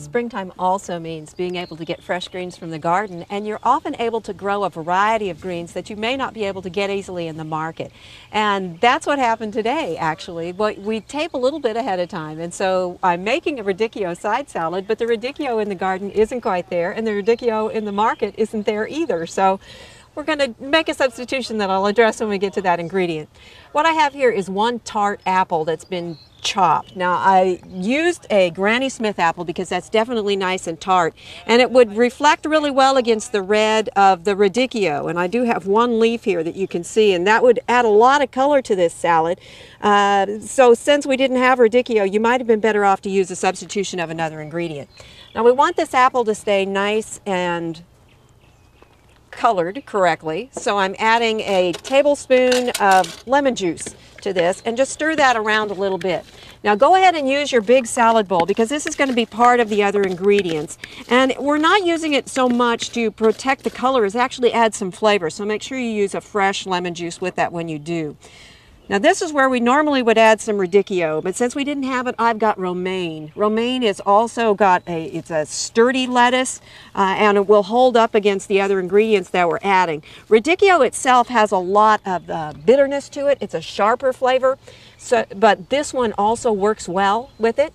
Springtime also means being able to get fresh greens from the garden, and you're often able to grow a variety of greens that you may not be able to get easily in the market. And that's what happened today, actually. But we tape a little bit ahead of time, and so I'm making a radicchio side salad, but the radicchio in the garden isn't quite there, and the radicchio in the market isn't there either. So we're going to make a substitution that I'll address when we get to that ingredient. What I have here is one tart apple that's been chopped. Now, I used a Granny Smith apple because that's definitely nice and tart, and it would reflect really well against the red of the radicchio. And I do have one leaf here that you can see, and that would add a lot of color to this salad. So since we didn't have radicchio, you might have been better off to use a substitution of another ingredient. Now, we want this apple to stay nice and colored correctly, so I'm adding a tablespoon of lemon juice to this and just stir that around a little bit. Now go ahead and use your big salad bowl because this is going to be part of the other ingredients, and we're not using it so much to protect the color as actually add some flavor, so make sure you use a fresh lemon juice with that when you do. Now this is where we normally would add some radicchio, but since we didn't have it, I've got romaine. Romaine is also got it's a sturdy lettuce, and it will hold up against the other ingredients that we're adding. Radicchio itself has a lot of bitterness to it. It's a sharper flavor, but this one also works well with it.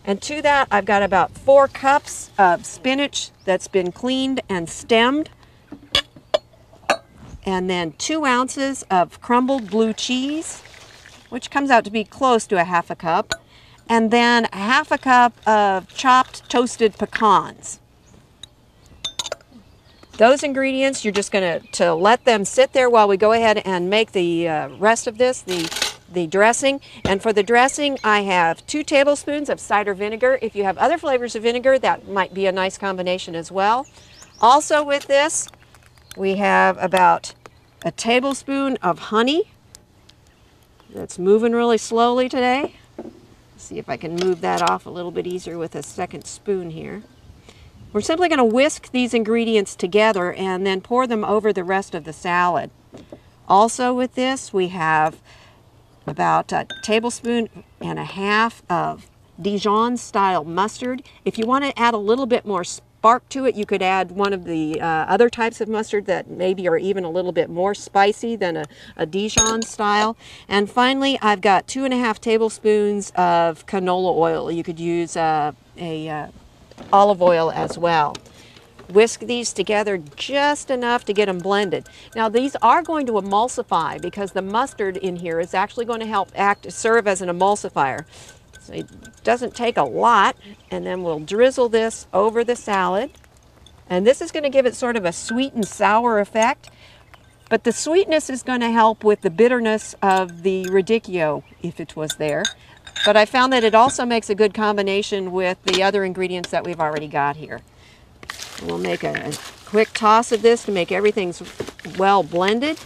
And to that, I've got about 4 cups of spinach that's been cleaned and stemmed, and then 2 ounces of crumbled blue cheese, which comes out to be close to a half a cup, and then a half a cup of chopped toasted pecans. Those ingredients, you're just going to let them sit there while we go ahead and make the rest of this, the dressing. And for the dressing, I have 2 tablespoons of cider vinegar. If you have other flavors of vinegar, that might be a nice combination as well. Also with this, we have about a tablespoon of honey. That's moving really slowly today. Let's see if I can move that off a little bit easier with a second spoon here. We're simply going to whisk these ingredients together and then pour them over the rest of the salad. Also with this, we have about a tablespoon and a half of Dijon style mustard. If you want to add a little bit more spark to it, you could add one of the other types of mustard that maybe are even a little bit more spicy than a Dijon style. And finally, I've got 2.5 tablespoons of canola oil. You could use olive oil as well. Whisk these together just enough to get them blended. Now these are going to emulsify because the mustard in here is actually going to help serve as an emulsifier. So it doesn't take a lot, and then we'll drizzle this over the salad. And this is going to give it sort of a sweet and sour effect, but the sweetness is going to help with the bitterness of the radicchio if it was there. But I found that it also makes a good combination with the other ingredients that we've already got here. We'll make a quick toss of this to make everything well blended.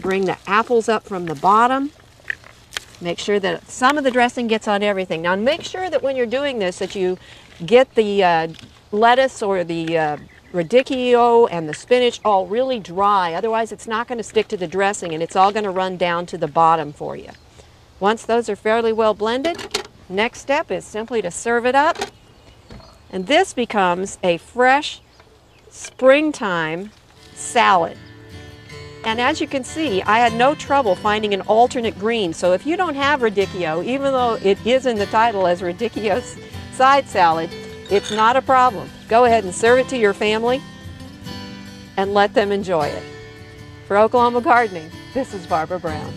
Bring the apples up from the bottom. Make sure that some of the dressing gets on everything. Now make sure that when you're doing this that you get the lettuce or the radicchio and the spinach all really dry. Otherwise it's not going to stick to the dressing and it's all going to run down to the bottom for you. Once those are fairly well blended, next step is simply to serve it up. And this becomes a fresh springtime salad. And as you can see, I had no trouble finding an alternate green. So if you don't have radicchio, even though it is in the title as Radicchio Side Salad, it's not a problem. Go ahead and serve it to your family and let them enjoy it. For Oklahoma Gardening, this is Barbara Brown.